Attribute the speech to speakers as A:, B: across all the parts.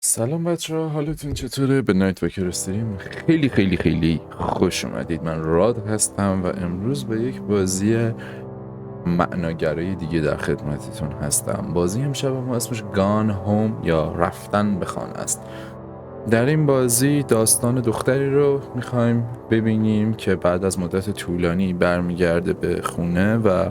A: سلام بچه‌ها، حالتون چطوره؟ به نایت واکر استریم خیلی خیلی خیلی خوش اومدید. من راد هستم و امروز با یک بازی معناگرای دیگه در خدمتتون هستم. بازی امشب ما اسمش گان هوم یا رفتن به خانه است. در این بازی داستان دختری رو میخوایم ببینیم که بعد از مدت طولانی برمیگرده به خونه و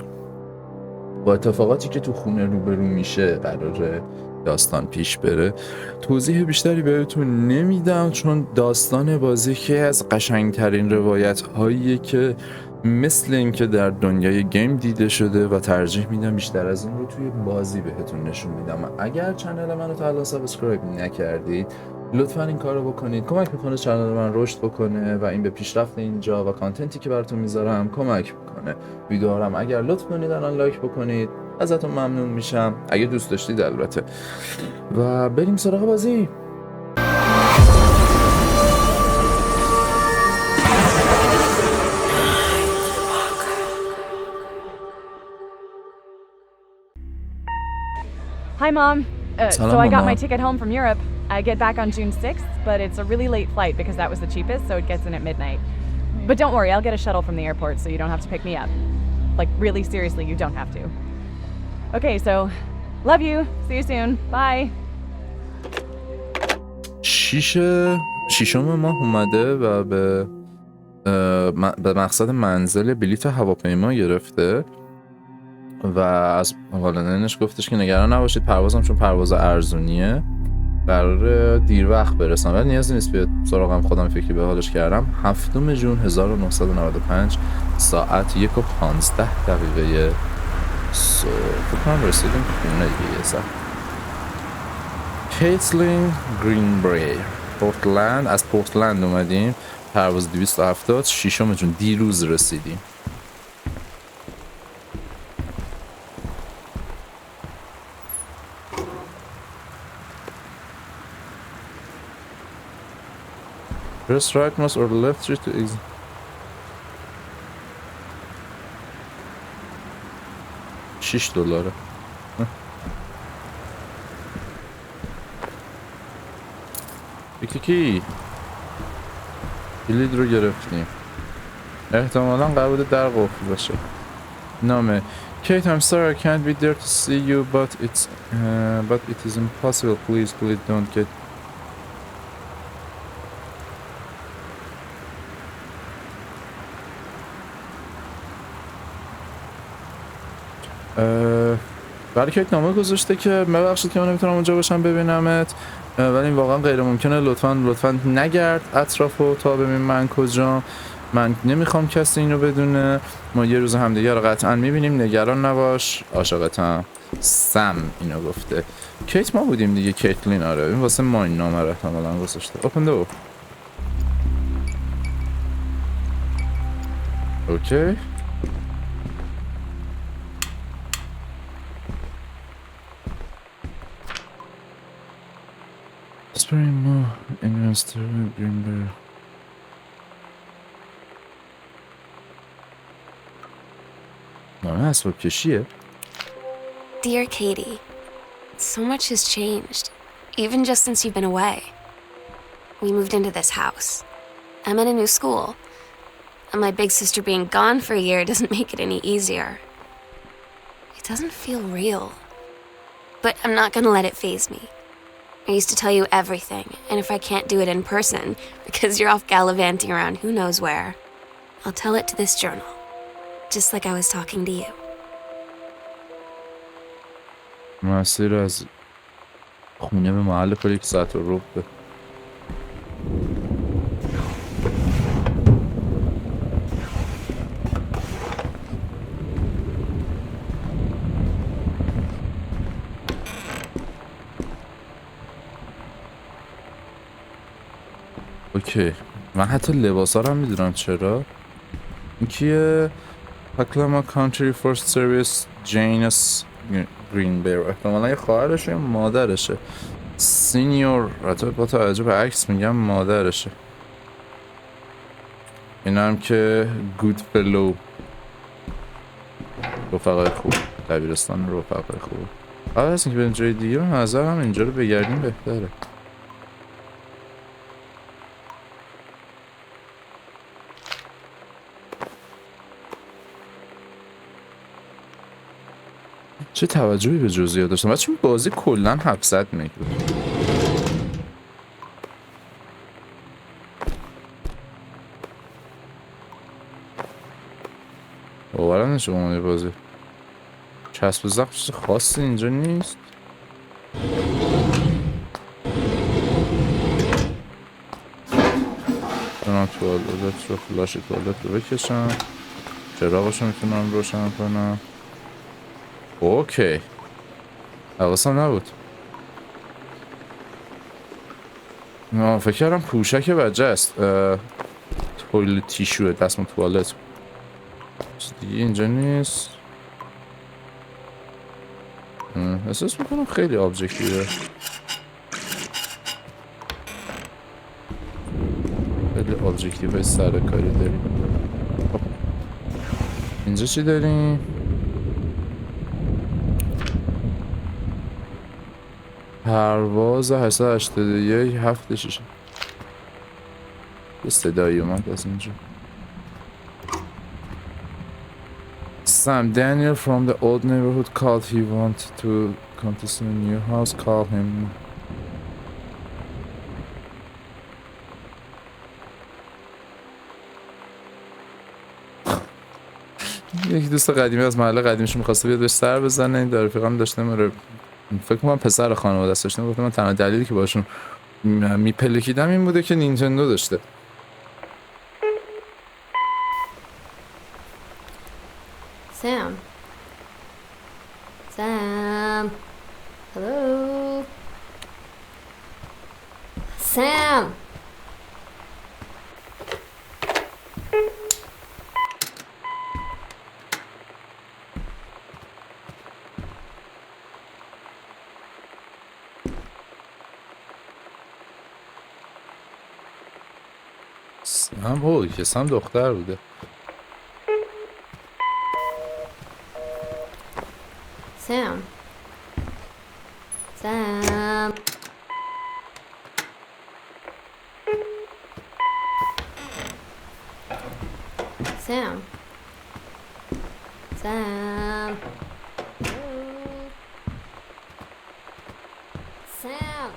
A: با اتفاقاتی که تو خونه روبرو میشه قراره داستان پیش بره. توضیح بیشتری بهتون نمیدم چون داستان بازی که از قشنگترین روایت هاییه که مثل این که در دنیای گیم دیده شده و ترجیح میدم بیشتر از این رو توی بازی بهتون نشون میدم. اگر چنل منو تا الان سابسکرایب نکردید لطفا این کار رو بکنید، کمک میکنه چنل من رشد بکنه و این به پیشرفت اینجا و کانتنتی که براتون میذارم کمک میکنه. ویدیوهارم اگر لطف کنید الان لایک بکنید ازتون ممنون میشم، اگه دوست داشتید البته. و بریم سراغ بازی.
B: Hi, Mom.
A: Salam,
B: So I got
A: Mama.
B: my ticket home from Europe. I get back on June 6th, but it's a really late flight because that was the cheapest, so it gets in at midnight. But don't worry, I'll get a shuttle from the airport so you don't have to pick me up. Like, really seriously, you don't have to. Okay, so, love you. See you soon. Bye.
A: ششم ماه اومده و به مقصد منزل بلیط هواپیما گرفته و از والدینش گفتش که نگران نباشید، پروازم چون پرواز ارزونیه قراره دیر وقت برسم ولی نیازی نیست بیاد سراغم، خودم فکری به حالش کردم. 7 جون 1995 ساعت 1:15 صبح فکر کنم رسیدیم خونه دیگه. یه ساعت کیتلین گرینبری پورتلند، از پورتلند اومدیم، پرواز 270. 6 جون دیروز رسیدیم. Press right mouse or left tree to exit. $6. یکی کلید رو گرفتیم، احتمالاً قرار بوده در قفل باشه. نامه Kate, I'm sorry I can't be there to see you but it is impossible. Please don't get. برای کیت نامه گذاشته که ببخشید که من نمیتونم اونجا باشم ببینمت ولی این واقعا غیر ممکنه، لطفاً نگرد اطرافو تا ببین من کجام. من نمیخوام کسی اینو بدونه. ما یه روز همدیگه رو قطعا میبینیم، نگران نباش، عاشقتم. سم اینو گفته. کیت ما بودیم دیگه، کیتلین. آره این واسه ما این نامه رو احتمالاً گذاشته. اوپن دور. اوکی Spring more investor Greenberg. نامه اسباب کشیه.
C: Dear Katie, so much has changed, even just since you've been away. We moved into this house. I'm in a new school, and my big sister being gone for a year doesn't make it any easier. It doesn't feel real, but I'm not gonna let it faze me. I used to tell you everything, and if I can't do it in person, because you're off gallivanting around who knows where, I'll tell it to this journal, just like I was talking to you.
A: مسیر از خونه به محل پر 1 ساعت و ربع. اوکی من حتی لباسا رو هم میدونم چرا. این کیه؟ اکلاما کانتری فورس سرویس جینس گرینبری، احتمالا یه خواهرشه یا مادرشه. سینیور، حتی با توجه به عکس میگم مادرشه. این هم که گود فلو، رفقای خوب، دبیرستان رفقای خوب. قبل از اینکه بریم جای دیگه به نظرم اینجا رو بگردیم بهتره. چه توجهی به جزئیات داشتم. بچه این بازی کلا 700 مگ بود. باورم نمیشه اومده بازی. چسب و زخم چیز خاصی اینجا نیست. میتونم توالت رو فلاش توالت رو بکشم. چراغش رو میتونم روشن کنم. اوکی. حواسم نبود. فکر کردم پوشک بچه است. توالت تیشوه، دستم توالت. چیز دیگه اینجا نیست. احساس میکنم خیلی آبجکتیوه. خیلی آبجکتیو های سرکاری داریم. خب. اینجا چی داریم؟ پرواز 881 7 6. یه صدایی اومد از اینجا. Sam Daniel from the old neighborhood called. He wanted to come to see a new house. Call him. یکی دوست قدیمی از محله قدیمیش می‌خواسته بیاد بهش سر بزنه. این رفیقام داشته میره. فکر کنم پسر خانواده است. داشتم گفتم من تنها دلیلی که باشون میپلکیدم این بوده که نینتندو داشته.
C: Sam. Sam. Hello. Sam.
A: سم که سم دختر بوده.
C: Sam. Sam. Sam. Sam. Hello. Sam.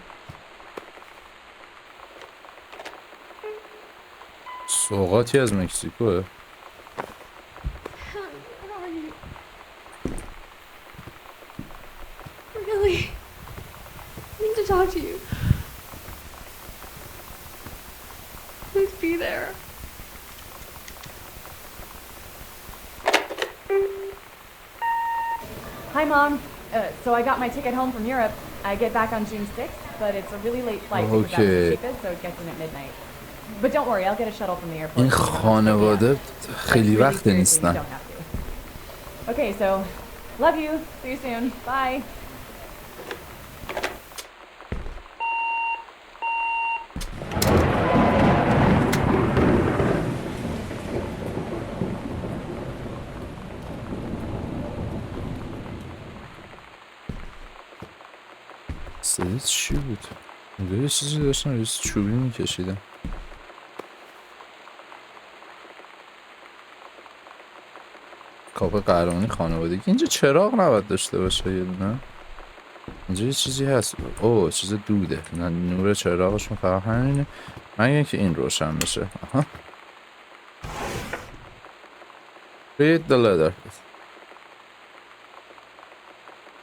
A: سوغاتی از مکزیکوه.
C: Really? I need to talk to you. Please be there.
B: Hi, Mom. So I got my ticket home from Europe. I get back on June 6th, but it's a really late flight because that was
A: Okay.
B: the cheapest, so it gets in at midnight. But don't worry, I'll get a shuttle from the airport.
A: این
B: so you don't have to pick me
A: خانواده
B: up.
A: خیلی
B: Like, really
A: وقت
B: seriously, you
A: نیستن.
B: don't have to. Okay, so love you. See you soon. Bye.
A: صدای چی بود؟ یه چیزی داشتن یه چوبی میکشیدن. کاپ قهرمانی خانوادگی. اینجا چراغ نباید داشته باشه یه دونه. اینجا یه چیزی هست. اوه چیز دوده. نه نور چراغشون فقط همینه. مگه که این روشن بشه. آها. Read the letter.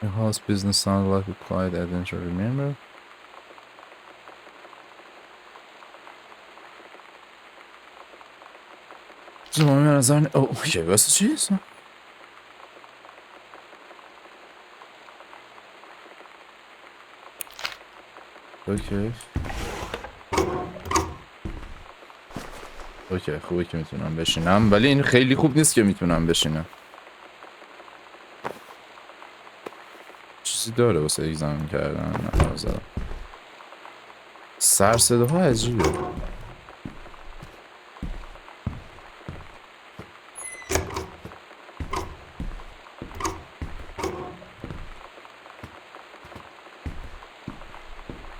A: The house business sounds like a quiet adventure. Remember? زمان به نظر اوکی واسه چیز؟ اوکی اوکی خوبه که میتونم بشینم ولی این خیلی خوب نیست که میتونم بشینم. چیزی داره واسه اگزامین کردن؟ نه نظرم. سر صداها عجیبه.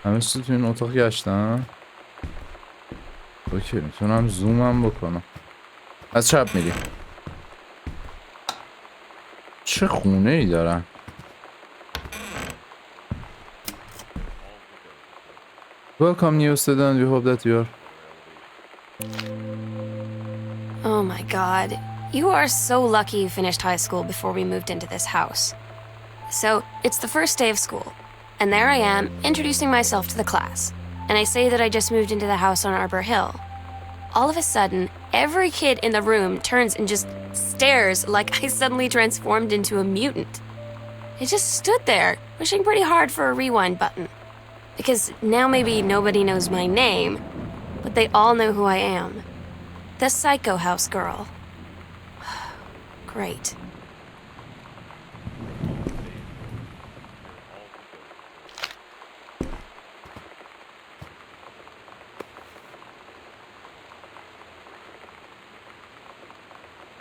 A: همه چیزی تو این اتاق گشتم. اوکی میتونم زومم بکنم. از چپ میریم. چه خونه ای دارن. Welcome new student, we hope that you are...
C: Oh my god. You are so lucky you finished high school before we moved into this house. So, it's the first day of school, and there I am, introducing myself to the class. And I say that I just moved into the house on Arbor Hill. All of a sudden, every kid in the room turns and just stares like I suddenly transformed into a mutant. I just stood there, wishing pretty hard for a rewind button. Because now maybe nobody knows my name, but they all know who I am. The Psycho House girl. Great.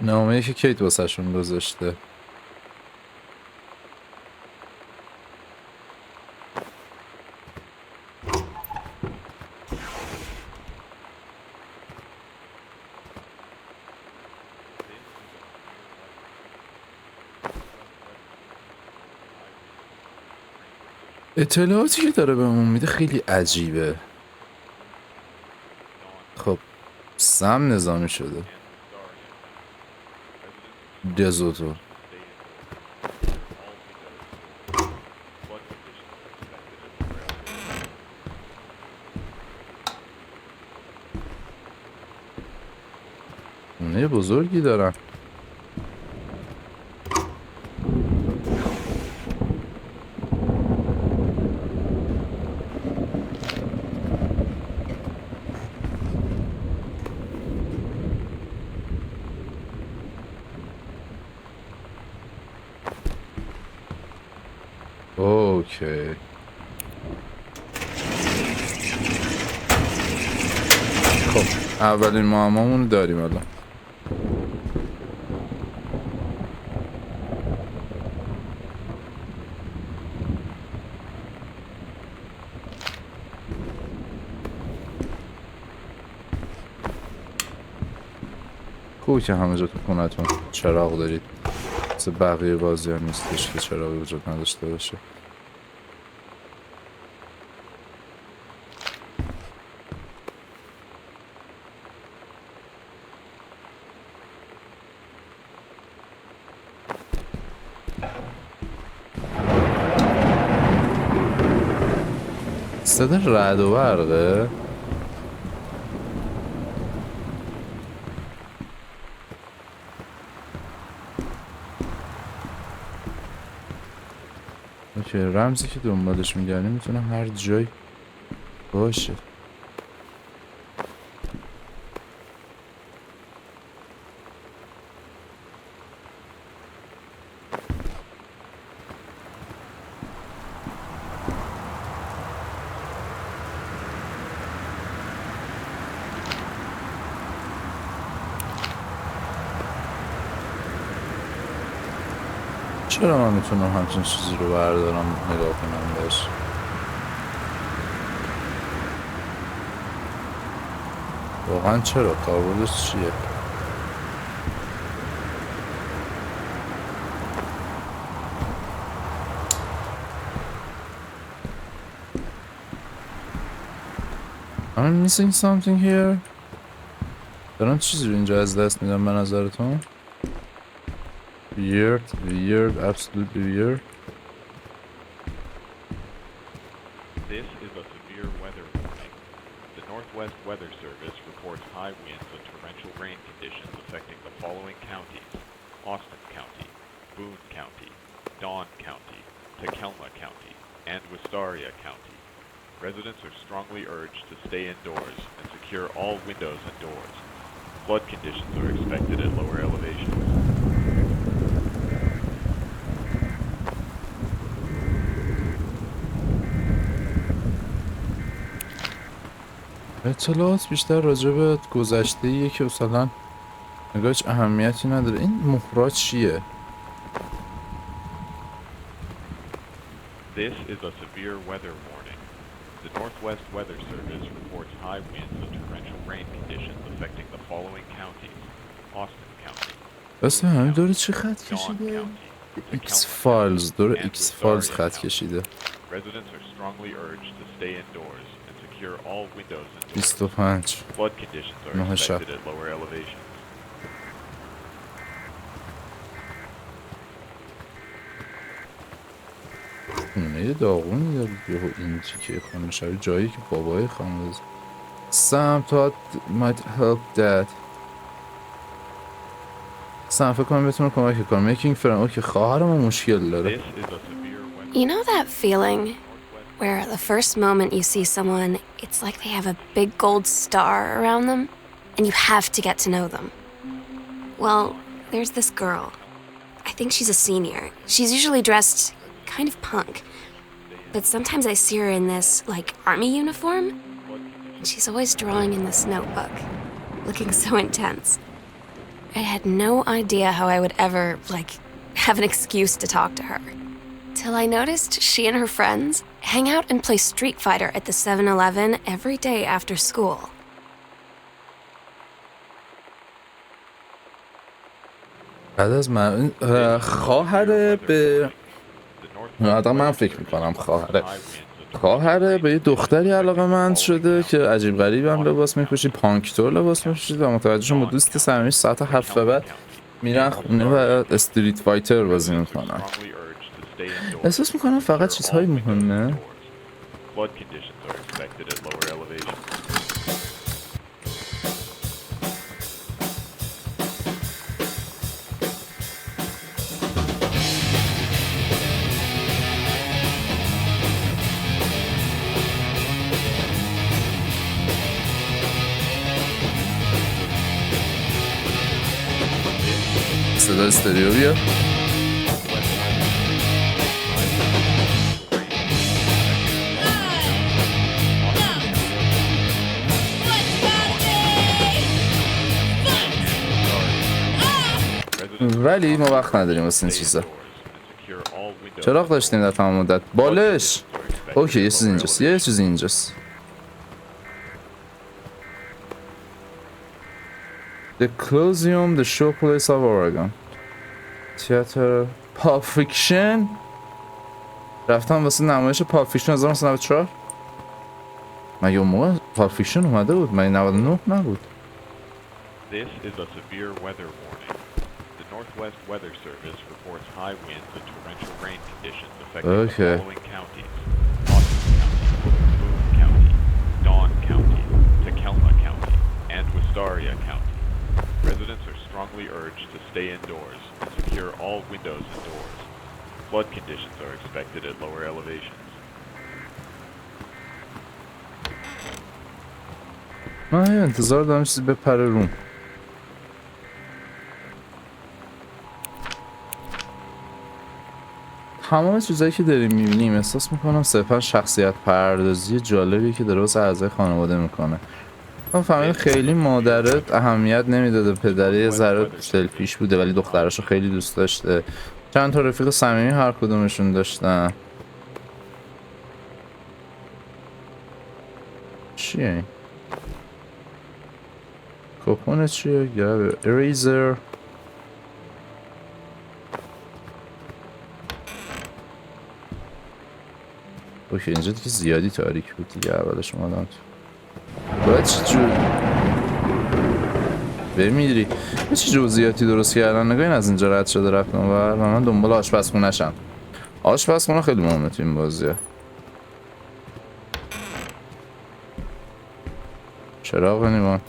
A: نامه‌ای که کیت واسه‌شون گذاشته. اطلاعاتی که داره بهمون میده خیلی عجیبه. خب سم نظامی شده. دزوتو خونه بزرگی دارن. اوکی. خب اولین معمامون رو داریم الان. خوبه که همه جا تو خونتون چراغ دارید. مثل بقیه بازی ها نیستش که چراغی وجود نداشته باشه. صدا رعد و برقه. اوکی، رمزی که دنبالش میگردی میتونه هر جایی باشه. چرا من میتونم همچین چیزی رو بردارم نگاه کنم بهش؟ واقعا چرا؟ کاربردش چیه؟ I'm missing something here. دارم چیزی رو اینجا از دست میدم به نظرتون؟ Weird, absolutely weird.
D: This is a severe weather warning. The Northwest Weather Service reports high winds and torrential rain conditions affecting the following counties: Austin County, Boone County, Dawn County, Takelma County, and Wistaria County. Residents are strongly urged to stay indoors and secure all windows and doors. Flood conditions are expected at lower elevations.
A: اطلاعات بیشتر راجع به گذشته‌ایه که مثلا نگاهش اهمیتی نداره. این مهرا چیه؟
D: This is a severe weather warning. The Northwest Weather Service reports high winds and torrential rain conditions affecting the following counties: Austin County,
A: اصلا همین داره چه خط
D: Dawn
A: کشیده؟
D: County,
A: ایکس
D: Takelma
A: فایلز
D: County,
A: داره
D: and
A: ایکس فایلز
D: Wistaria
A: خط
D: County.
A: کشیده.
D: Residents are strongly urged to stay indoors and secure all windows and doors.
A: 25
D: Flood conditions are
A: نه شب.
D: expected at lower elevations.
A: خونه داغونی داره یهو اینجی که خانه شبیه جایی که بابای خانه داره. Sam thought might help dad. سم فکر کنم بتونه کمک کنه. making friend. اوکی خواهرم مشکل داره.
D: This is a severe weather.
C: You know that feeling where the first moment you see someone, it's like they have a big gold star around them, and you have to get to know them? Well, there's this girl. I think she's a senior. She's usually dressed kind of punk, but sometimes I see her in this, like, army uniform, and she's always drawing in this notebook, looking so intense. I had no idea how I would ever, like, have an excuse to talk to her. Till I noticed she and her friends hang out and play Street Fighter at the 7-Eleven every day after school.
A: بعد از من خواهر به آدم من فکر میکنم خواهر به یه دختری علاقه‌مند شده که عجیب غریب هم لباس میپوشید، پانکتور لباس میپوشید و متوجه شدم با دوست صمیمیش ساعت 7 به بعد میرن خونه و استریت فایتر بازی میکنن. احساس میکنم فقط چیزهای مهمه.
D: Flood conditions are expected at lower elevations.
A: صدا استریو بیا. ولی ما وقت نداریم واسه این چیزا. چراغ داشتیم در تمام مدت. بالش. اوکی یه چیز اینجاست. یه چیز اینجاست. The Colosseum, the showplace of Oregon. تئاتر پاپ فیکشن. رفتم واسه نمایش پاپ فیکشن 1994. مگه اون موقع پاپ فیکشن اومده بود؟ مگه 99 نبود؟
D: This is a severe weather warning. The Northwest Weather Service reports high winds and torrential rain conditions affecting the following counties: Austin County, Boone County, Dawn County, Takelma County, and Wistaria County. Residents are strongly urged to stay indoors and secure all windows and doors. Flood conditions are expected at lower elevations.
A: من انتظار دارم چیزی بپره روم. تمام چیزایی که داریم میبینیم احساس میکنم صرفا شخصیت پردازی جالبی که داره واسه اعضای خانواده میکنه. من فهمیدم خیلی مادرت اهمیت نمیداده، پدره یه ذره سلفیش بوده ولی دختراشو خیلی دوست داشته. چند تا رفیق صمیمی هر کدومشون داشتن. چیه این؟ کپونه چیه؟ گربه اریزر. اوکی اینجا دیگه زیادی تاریک بود دیگه اولش اومدم تو. باید چی جو بمیری؟ چی جزئیاتی درست کردن؟ نگاه این از اینجا رد شده رفتم و من دنبال آشپزخونه شم. آشپزخونه خیلی مهمه تو این بازیه. چراغ نیمان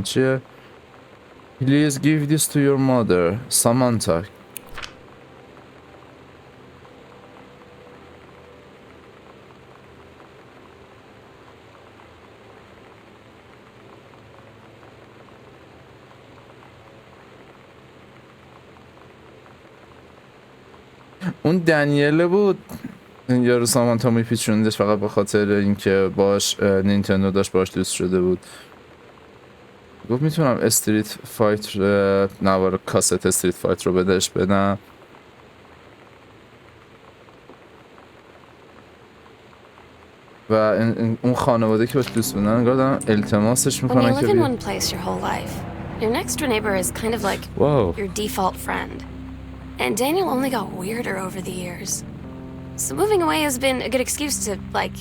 A: چیه؟ Please give this to your mother, Samantha. اون دنیله بود این یارو سامانتا میپیچوندش فقط به خاطر اینکه باش نینتندو داشت باش دوست شده بود. گفت میتونم استریت فایت نوار کاست استریت فایت رو بدم. و اون خانواده که باش دوست بودن انگار دارن التماسش میکنن که
C: When you live in one place your whole life, your next door neighbor is kind of like your default friend. And Daniel only got weirder over the years. So moving away has been a good excuse to, like,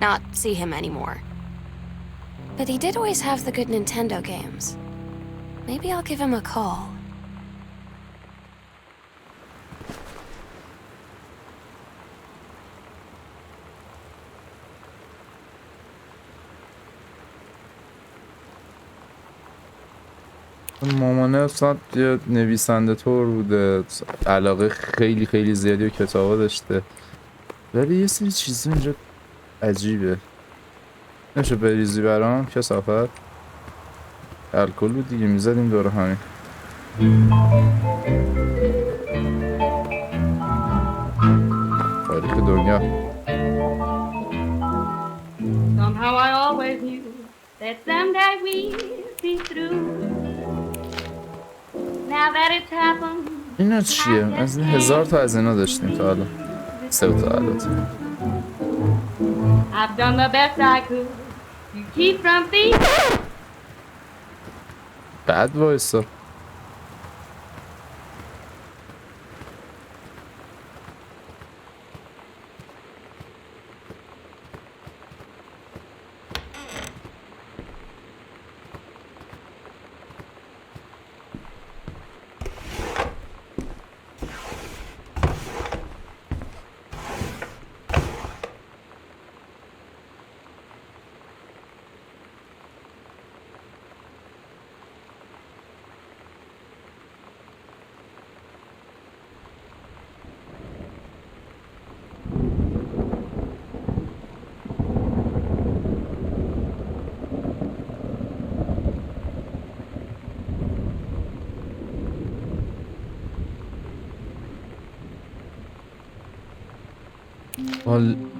C: not see him anymore. But he did always have the good Nintendo games. Maybe I'll give him a call.
A: مامانه اصلا یه نویسنده طور بوده، علاقه خیلی خیلی زیادی به کتابا داشته، ولی یه سری چیزا اینجا عجیبه. نمیشه بریزی برام کثافت؟ الکل بود دیگه، میزدیم دور همین. تاریخ دنیا.
E: Somehow I always knew that someday we'd be through. Now that it's happened.
A: اینا چیه؟ از این 1000 تا از اینا داشتیم تا حالا. 3 تا البته.
E: I've done the best I could to keep from feeling.
A: بعد وایسا.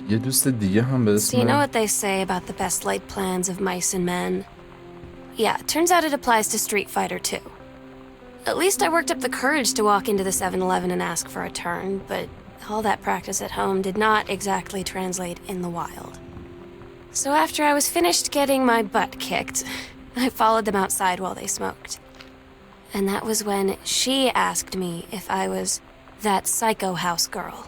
A: یه دوست دیگه هم به
C: So you know
A: اسم
C: what they say about the best laid plans of mice and men? Yeah, it turns out it applies to Street Fighter too. At least I worked up the courage to walk into the 7-Eleven and ask for a turn, but all that practice at home did not exactly translate in the wild. So after I was finished getting my butt kicked, I followed them outside while they smoked. And that was when she asked me if I was that psycho house girl.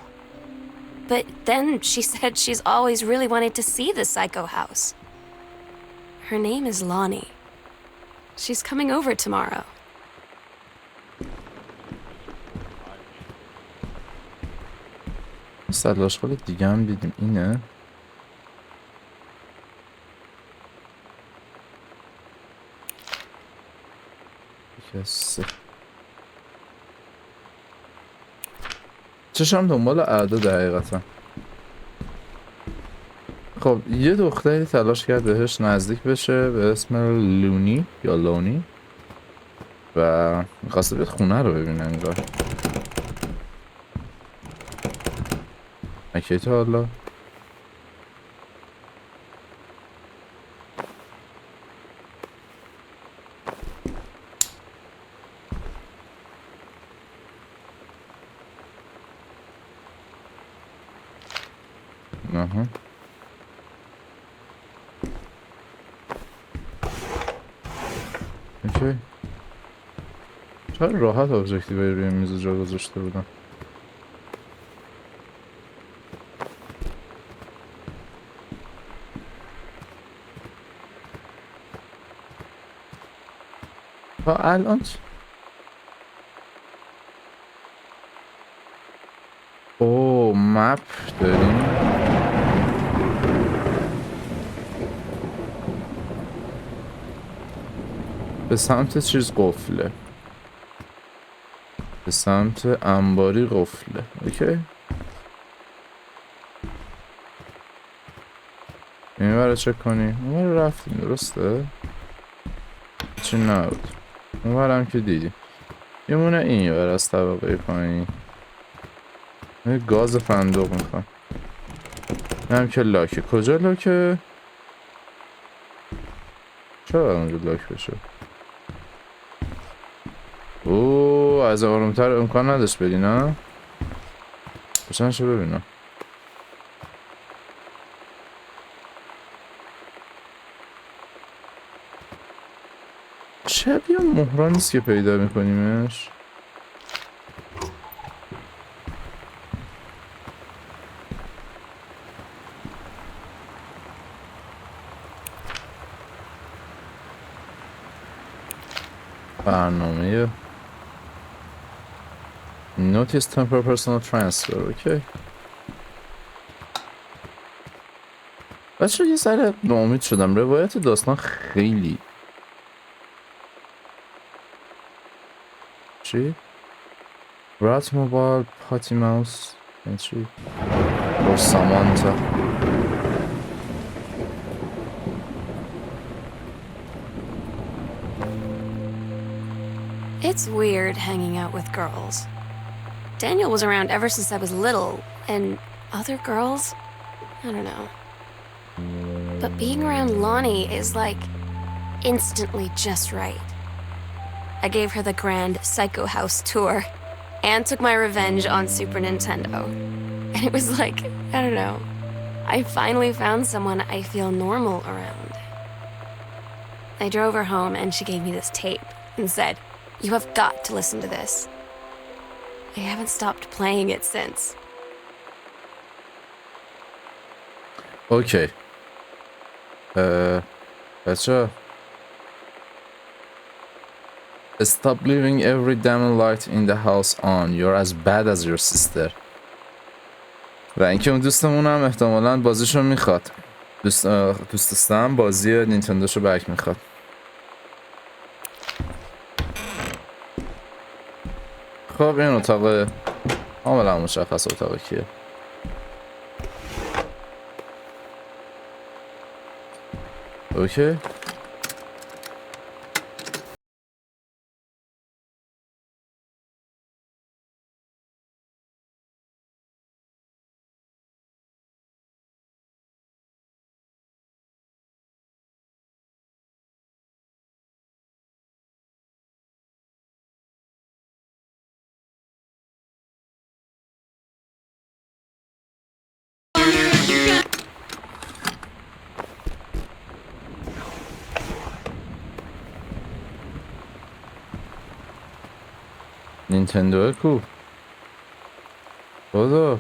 C: But then she said she's always really wanted to see the psycho house. Her name is Lonnie. She's coming over tomorrow.
A: سلاشخال دیگه هم دیدیم، اینه؟ چشم دنبال اعداد حقیقتا. خب یه دختری تلاش کرد بهش نزدیک بشه به اسم لونی یا لونی و میخواسته بیاد خونه رو ببینه انگار. اکی تا حالا نه. اوکی. چرا راحت ابجکتیوی روی میز جا گذاشته بودم؟ تا الان اوه مپ داریم. به سمت چیز قفله، به سمت انباری قفله. اوکی این برای چک کنیم. اون برای رفتیم درسته؟ چی نبود. اون برم که دیدیم. یه مونه این یه بر از طبقه پایین یه گاز فندق میخوام. هم که لاکه. کجا لاکه؟ چرا اونجا لاک بشه؟ اوه از آرومتر امکان نداشت بدی نه؟ بچنشو ببینم. شبیه مهران نیست که پیدا میکنیمش. برنامه Notice temporary personal transfer. اوکی بچه یه سر ناامید شدم. روایت داستان خیلی چی؟ رات موبایل پاتی ماوس چی؟ or Samantha.
C: It's weird hanging out with girls. Daniel was around ever since I was little, and other girls? I don't know. But being around Lonnie is like instantly just right. I gave her the grand Psycho House tour and took my revenge on Super Nintendo. And it was like, I don't know, I finally found someone I feel normal around. I drove her home and she gave me this tape and said, "You have got to listen to this." I haven't stopped playing it since.
A: اوکی بچه Stop leaving every damn light in the house on. You're as bad as your sister. و اینکه اون دوستمون هم احتمالاً بازیشو میخواد. دوست داشتم بازی نینتندوشو بک میخواد. خب این اتاق کاملا مشخص اتاق کیه. اوکی نینتندو کو خدا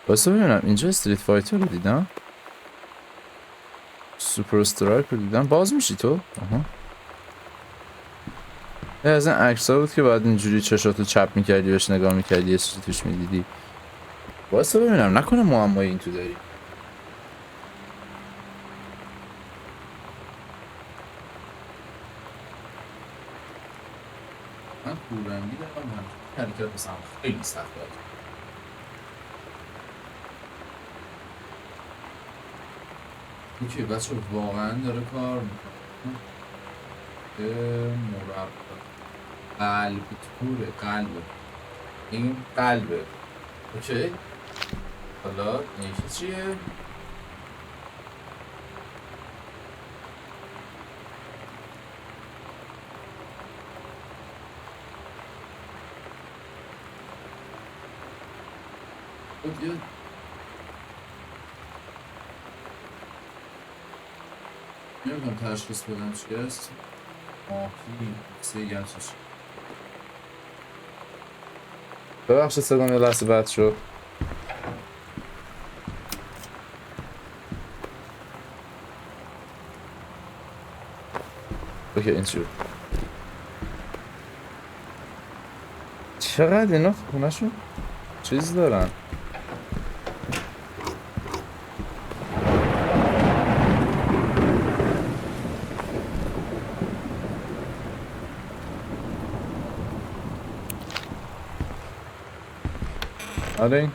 A: باسه ببینم اینجا استریت فایتر رو دیدم سوپر استرایک رو دیدم باز میشی تو آها از این عکس ها بود که بعد اینجوری چشاتو چپ میکردی بهش نگاه میکردی یه چیزی توش میدیدی باسه ببینم نکنه معمای این تو داری من کورنگی دارم حرکت بسام خیلی سخت باید اوکی بچه واقعا داره کار میکنه مربع قلب توره قلبه این قلبه اوکی حالا این چیه اوکی نمیدونم تشخیص بدم چی هست ماهی سه گمسش ببخشید صدام یه لحظه بد شد اوکی این چی بود چقدر اینا خونه شون چیز دارن آره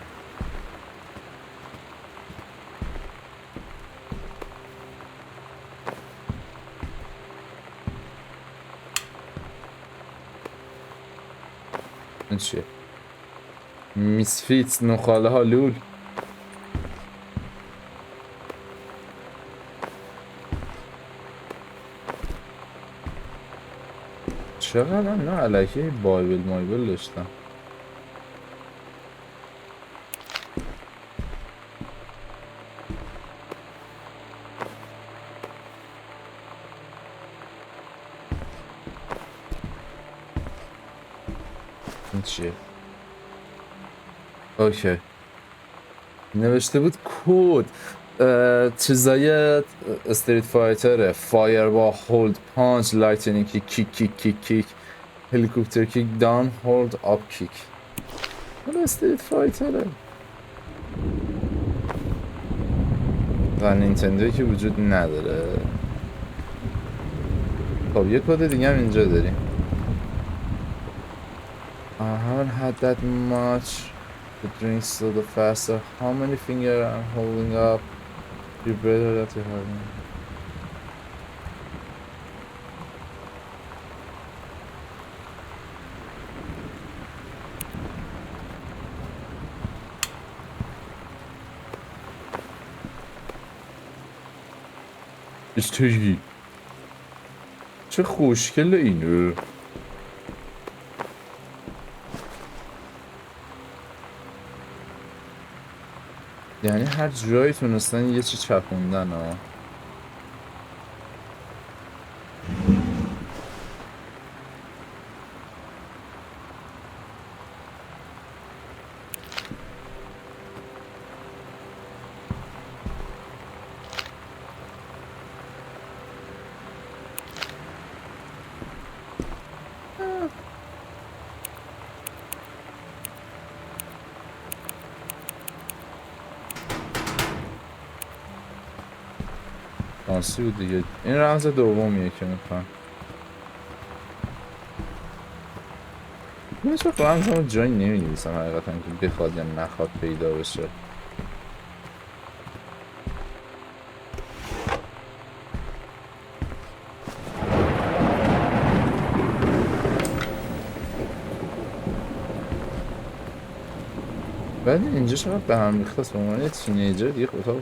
A: این چیه میسفیت نخاله ها لول چقدر اینا علکی بایبل مایبل داشتن این چیه اوکی نوشته بود کد چیزای استریت فایتره، فایر با هولد پانچ، لایتنینگ کیک کیک کیک کیک کیک، هلیکوپتر کیک، داون هولد آپ کیک. حالا استریت فایتره و نینتندوی که وجود نداره. خب یه کد دیگه هم اینجا داریم. I haven't had that much to drink soda faster. How many fingers I'm holding up? You better that you have me. استگی چه خوشگله اینه. یعنی هر جایی تونستن یه چی چپوندن ها. شانسی بود دیگه. این رمز دومیه که میخوام. من چه رمزمو جایی نمی‌نویسم حقیقتا که بخواد یا نخواد پیدا بشه. ولی اینجا چقدر به هم ریخته است. به عنوان یه تینیجر دیگه اتاق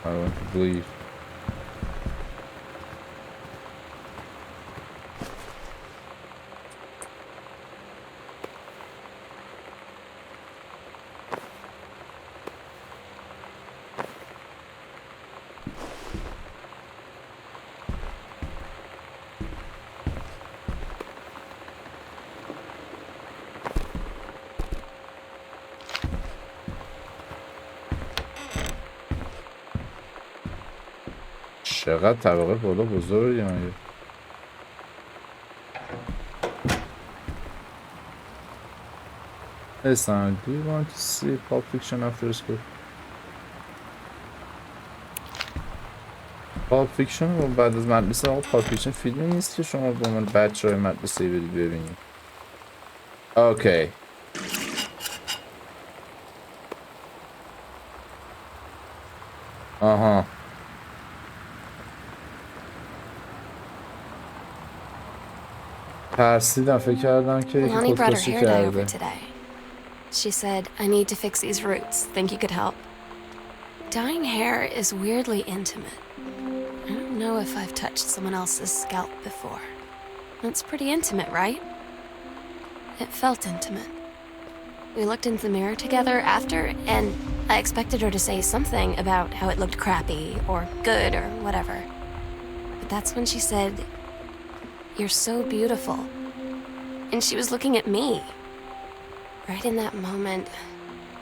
A: I want to believe. چقدر طبقه بالا بزرگه مگه. Hey son, do you want to see Pulp Fiction after school? Pulp Fiction رو بعد از مدرسه آقا Pulp Fiction فیلمی نیست که شما با من بچه های مدرسه برید ببینید. اوکی. آها. ترسیدم فکر کردم که یکی
C: Lonnie brought her
A: خودکشی
C: hair dye over
A: کرده.
C: today. She said, I need to fix these roots. Think you could help? Dyeing hair is weirdly intimate. I don't know if I've touched someone else's scalp before. It's pretty intimate, right? It felt intimate. We looked in the mirror together after, and I expected her to say something about how it looked crappy or good or whatever. But that's when she said, "You're so beautiful." And she was looking at me. Right in that moment,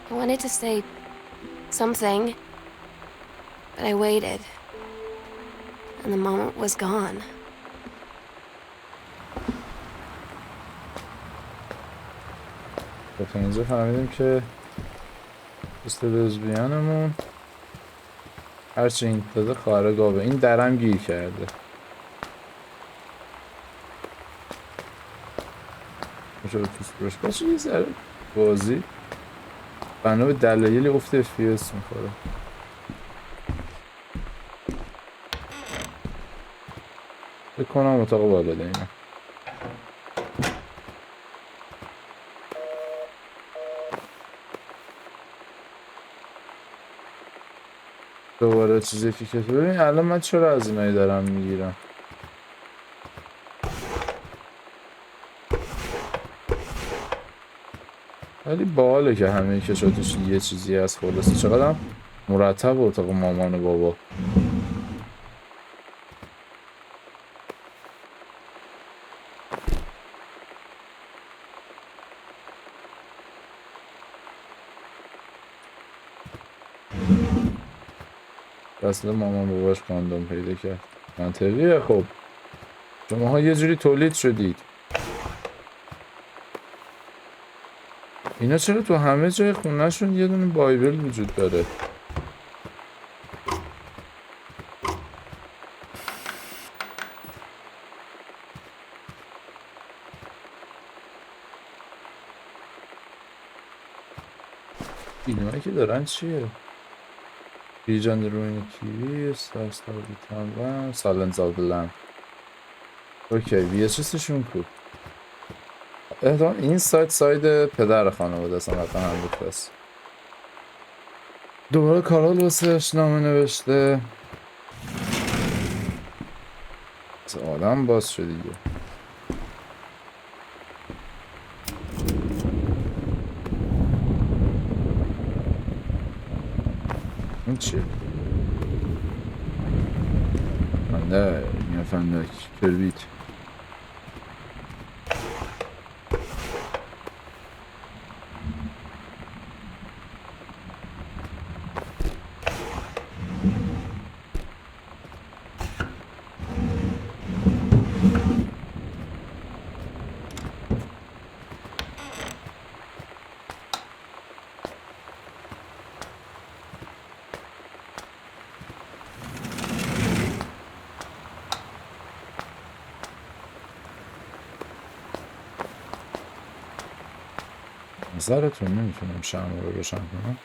C: I wanted to say something, but I waited. And the moment was gone.
A: تا اینجا فهمیدیم که دوست لزبیانمون هرچی این داده خواهر گاوه. این درم گیر کرده. میشه توست برش باشه یه ذره بازی بنا به دلایلی افت FPS میخوره. بکنم اتاق بالا دینم. دوباره چیزی که ببین الان من چرا از اینایی دارم میگیرم. ولی باحاله که همه کشاتش یه چیزی هست. خلاصه چقدر مرتب اتاق مامان و بابا. اصلا مامان باباش کاندوم پیدا کرد. منطقیه. خب شماها یه جوری تولید شدید. اینا چرا تو همه جای خونهشون یه دونه بایبل وجود داره؟ اینایی که دارن چیه؟ بیجان روین کیوی استار بیتن سالنز آف لم. اوکی VHSشون کو؟ احتمال این ساید پدر خانواده اصلا رفتن هم بود. بس دوباره کارال واسهش نامه نوشته. آدم باز شد دیگه. این چیه؟ نه این فندک کرویت. نظرتون نمیتونم شمع رو روشن کنم.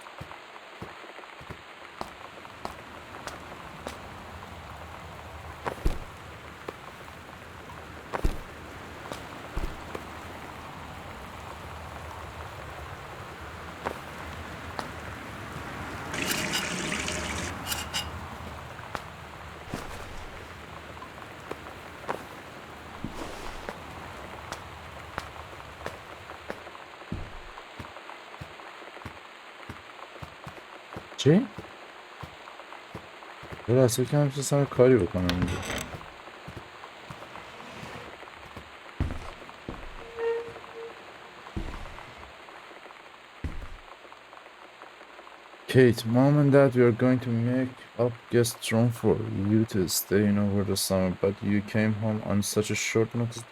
A: چی؟ یه دسته که همچه کاری بکنم اینجا. Kate, Mom and Dad, we are going to make up guest room for you to stay in over the summer, but you came home on such a short notice.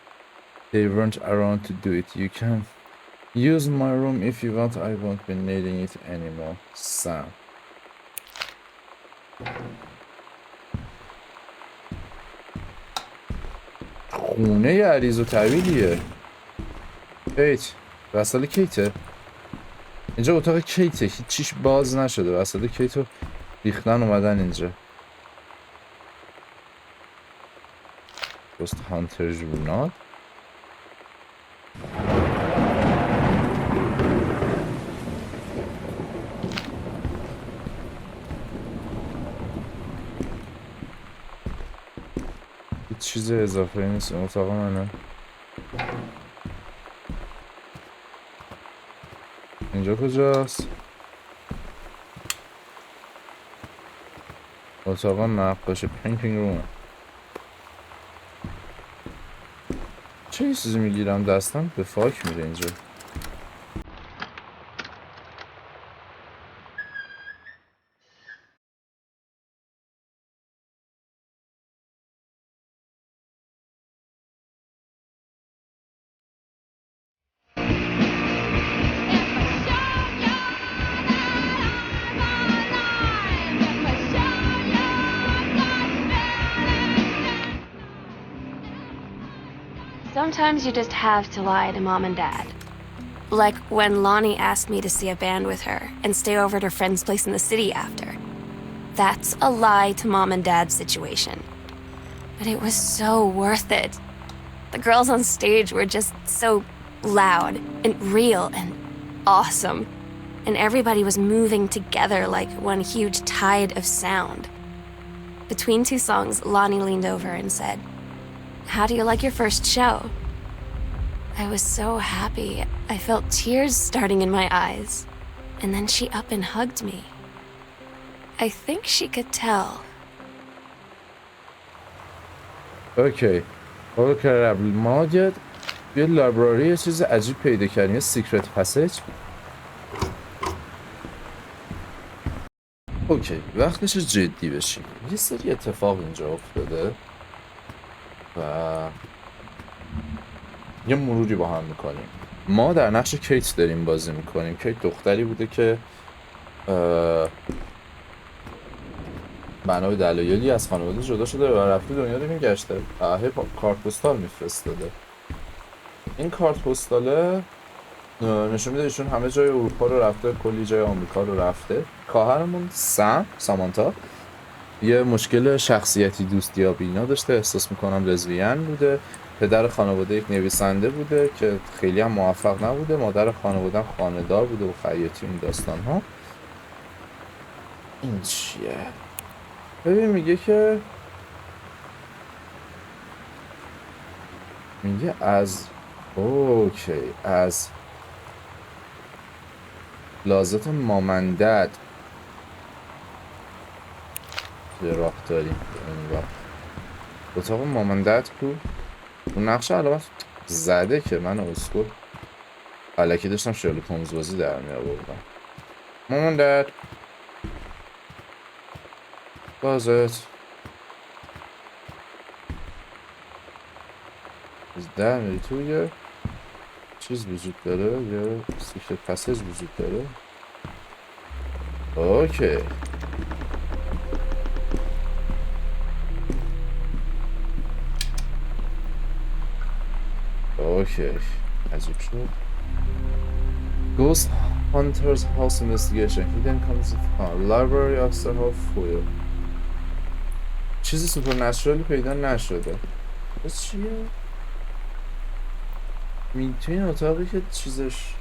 A: They weren't around to do it. You can use my room if you want. I won't be needing it anymore. Sam. خونه عریض و طویلیه. کیت وصل کیته. اینجا اتاق کیته. هیچیش باز نشده. وصل کیتو ریختن اومدن اینجا. Ghost Hunter جورنال. چیز اضافه نیست. این اتاق منه. اینجا کجاست؟ اتاق نقاش پینتینگ رومه. چه چیزی میگیرم دستم به فاک میره اینجا.
C: Sometimes you just have to lie to Mom and Dad. Like when Lonnie asked me to see a band with her and stay over at her friend's place in the city after. That's a lie to Mom and Dad situation. But it was so worth it. The girls on stage were just so loud and real and awesome. And everybody was moving together like one huge tide of sound. Between two songs, Lonnie leaned over and said, "How do you like your first show?" I was so happy. I felt tears starting in my eyes. And then she up and hugged me. I think she could tell.
A: اوکی. حالا که قبل ما یه لایبراری یه چیز عجیب پیدا کردیم. یه سیکرت پسیج. اوه اوکی وقتش جدی بشیم. یه سری اتفاق اینجا افتاده و یه مروری با هم میکنیم. ما در نقش کیت داریم بازی میکنیم. کیت دختری بوده که بنا به دلایلی از خانواده جدا شده و رفته دنیا رو میگشته. کارت پستال میفرستاده. این کارت پستاله نشون میده ایشون همه جای اروپا رو رفته، کلی جای آمریکا رو رفته. خواهرمون سامانتا یه مشکل شخصیتی دوستیابی اینا داشته، احساس میکنم لزبیان بوده. پدر خانواده یک نویسنده بوده که خیلی هم موفق نبوده. مادر خانواده خانه‌دار بوده و خیاطی اون داستان ها. این چیه؟ ببین میگه از اوکی از لازم مامندد به راه داریم. اتاق مامندد کو؟ اون نقشه علامت زده که من اسکو الکی داشتم شرلوک هولمز بازی در می آوردم. مامندد بازت در میری تو یه چیز وجود داره، یه سیکرت پسیج وجود داره. اوکی اوکی عجیب شد. Ghost Hunter's House Investigation Hidden Comes Library Officer Hall Foyer. چیزی سوپرنچرالی پیدا نشده. بس چیه؟ توی این اتاقی که چیزش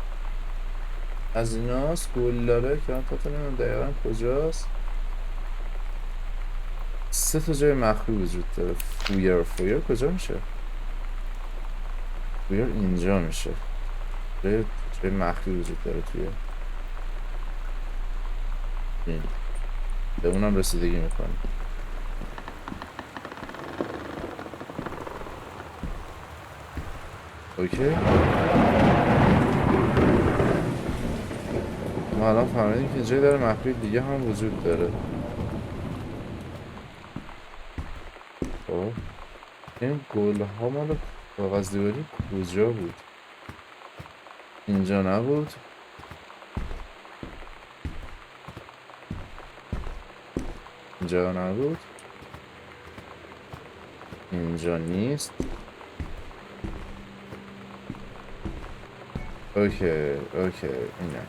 A: از ایناست گل داره که من تا نمیدونم دقیقا کجاست. 3 تا جای مخفی وجود داره. فویر کجا میشه؟ فویر اینجا میشه. جای مخفی وجود داره توی این. به اونم رسیدگی میکنیم. اوکی ما الان فهمیدیم که جای داره مخفی دیگه هم وجود داره. خب این گل ها مال کاغذ دیواری کجا بود؟ اینجا نبود. اینجا نبود. اینجا نیست. اوکی اینه.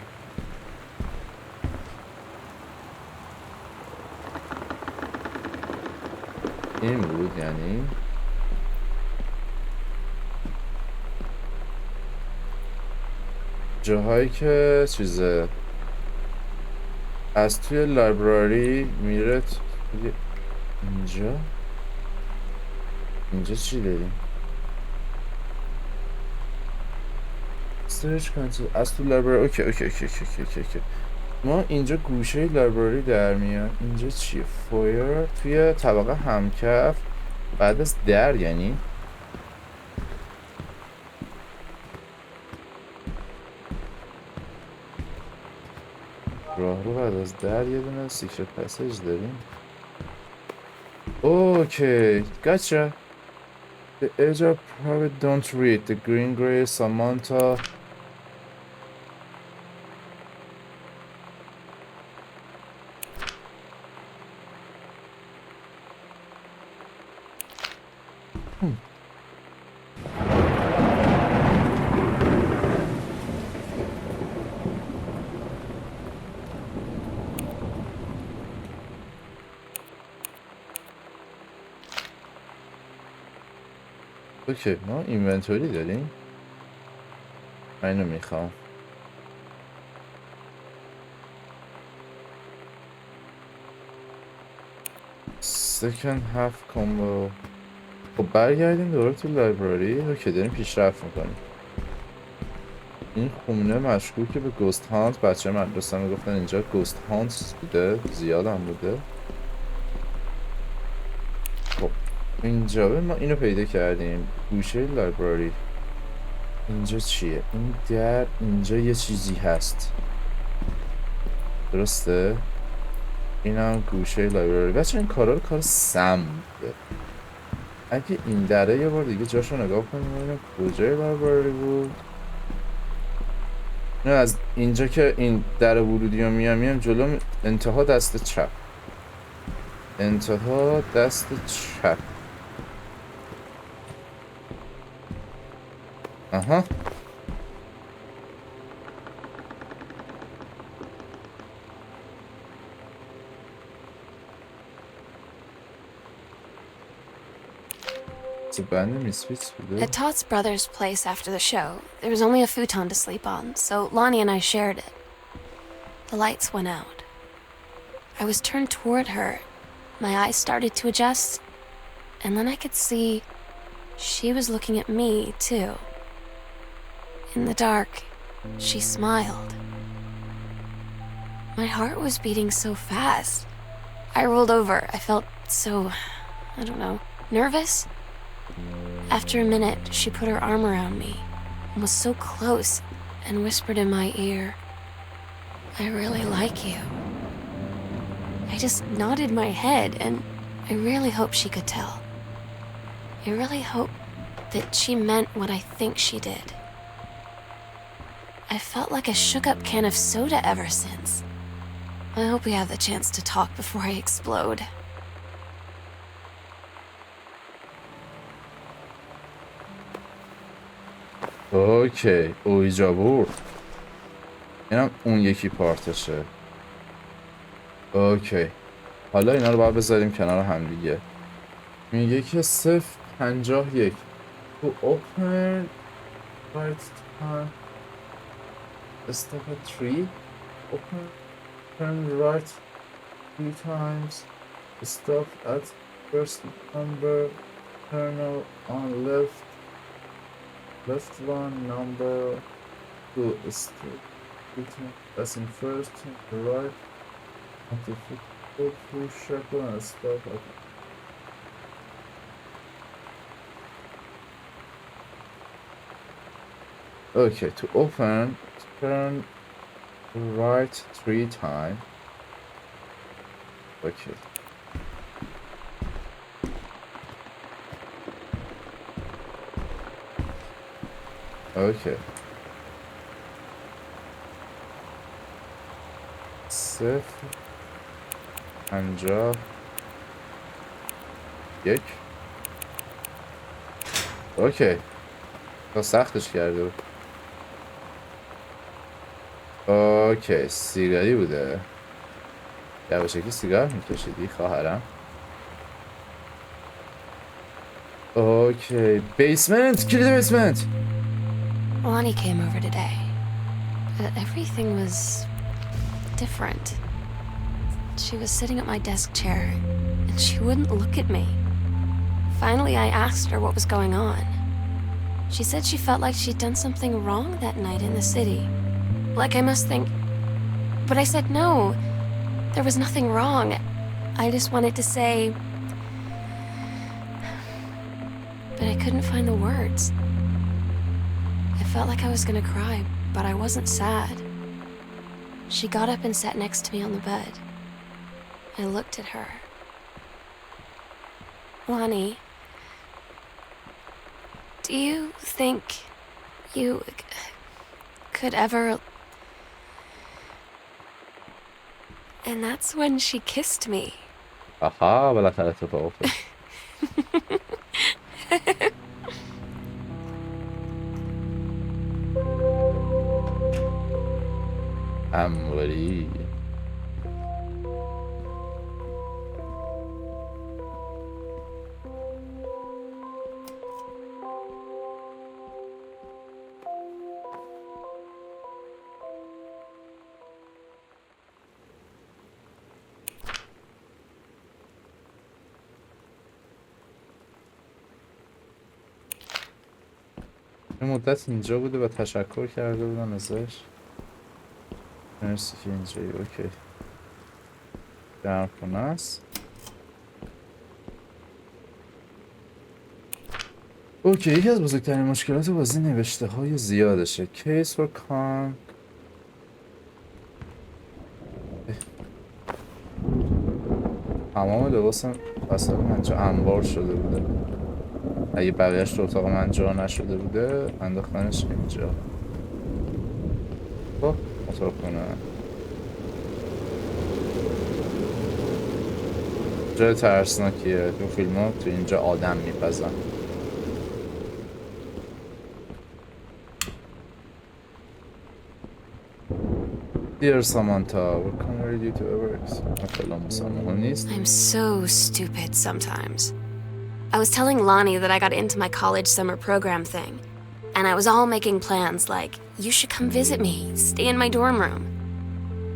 A: این بود یعنی جاهایی که چیزه از توی لایبراری میره اینجا چی داریم؟ سرچ کنترل از تو لایبراری. اوکی ما اینجا گوشه لایبراری در میاد. اینجا چیه؟ فویر توی طبقه همکف بعد از در یعنی راه رو بعد از در یه دونه سیکرت پسیج داریم. اوکی gotcha. The edge of private don't read. The green gray Samantha. اوکی ما اینونتوری داریم. من اینو میخوام. second half combo. خب برگردیم دوباره تو لایبراری. اوکی داریم پیشرفت میکنیم. این خونه مشکوکه به گوست هانت. بچه مدرسه میگفتن اینجا گوست هانت بوده. زیاد هم بوده. خب اینجا ما اینو پیدا کردیم. گوشه لایبراری. اینجا چیه؟ این در اینجا یه چیزی هست. درسته؟ اینم گوشه لایبرری. بچه این کارا رو کار سم بوده. اگه این دره یه بار دیگه جاشو نگاه کنیم ببینیم کجای لایبرری بود. نه از اینجا که این در ورودی ها میام جلو، انتها دست چپ، انتها دست چپ. آها بند میسفیتس بوده.
C: At Todd's brother's place after the show, there was only a futon to sleep on, so Lonnie and I shared it. The lights went out. I was turned toward her. My eyes started to adjust, and then I could see she was looking at me, too. In the dark, she smiled. My heart was beating so fast. I rolled over. I felt so, I don't know, nervous? After a minute, she put her arm around me and was so close and whispered in my ear, "I really like you." I just nodded my head, and I really hope she could tell. I really hope that she meant what I think she did. I felt like a shook-up can of soda ever since. I hope we have the chance to talk before I explode.
A: اوکی اویجا بورد. اینم اون یکی پارتشه. اوکی حالا اینا رو باید بذاریم کنار هم دیگه. میگه که 051 to open right time step at 3 open turn right 3 times stop at first number turn on left one number 2 step that's in first right until push circle and stop at okay to open turn right 3 times. Okay okay 051 اوکی تا سختش کرده بود. اوکی سیگاری بوده. یواشکی سیگار میکشیدی خواهرم. اوکی بیسمنت کلید بیسمنت.
C: Lonnie came over today. Everything was different. She was sitting at my desk chair, and she wouldn't look at me. Finally, I asked her what was going on. She said she felt like she'd done something wrong that night in the city. Like I must think... But I said no. There was nothing wrong. I just wanted to say... But I couldn't find the words. I felt like I was gonna cry, but I wasn't sad. She got up and sat next to me on the bed. I looked at her. Lonnie, do you think you could ever... And that's when she kissed me.
A: آها بالاخره اتفاق افتاد. اموری این مدت اینجا بوده و تشکر کرده بودن ازش. مرسی که اینجایی. اوکی گرم کنه است. اوکی یکی از بزرگترین مشکلات بازی نوشته های زیادشه. کیس for con تمام لباسم وسط من جا انبار شده بوده. اگه بقیهش تو اتاق من جا نشده بوده انداختنش اینجا. خب اتاق کنه جای ترسناکیه. تو فیلم ها تو اینجا آدم میپزن. Dear Samantha, what can I do to ever فلان مسموم نیست.
C: I'm so stupid sometimes. I was telling Lonnie that I got into my college summer program thing, and I was all making plans like, you should come visit me, stay in my dorm room.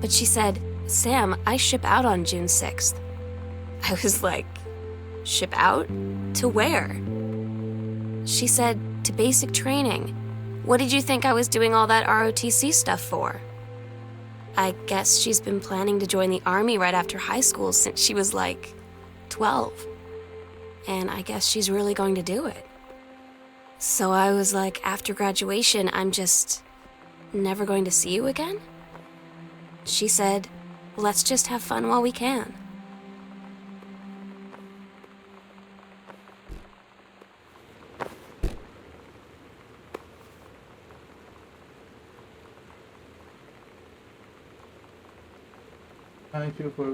C: But she said, Sam, I ship out on June 6th. I was like, ship out? To where? She said, to basic training. What did you think I was doing all that ROTC stuff for? I guess she's been planning to join the army right after high school since she was like 12. And I guess she's really going to do it. So I was like, after graduation, I'm just never going to see you again? She said, let's just have fun while we can.
A: Thank you for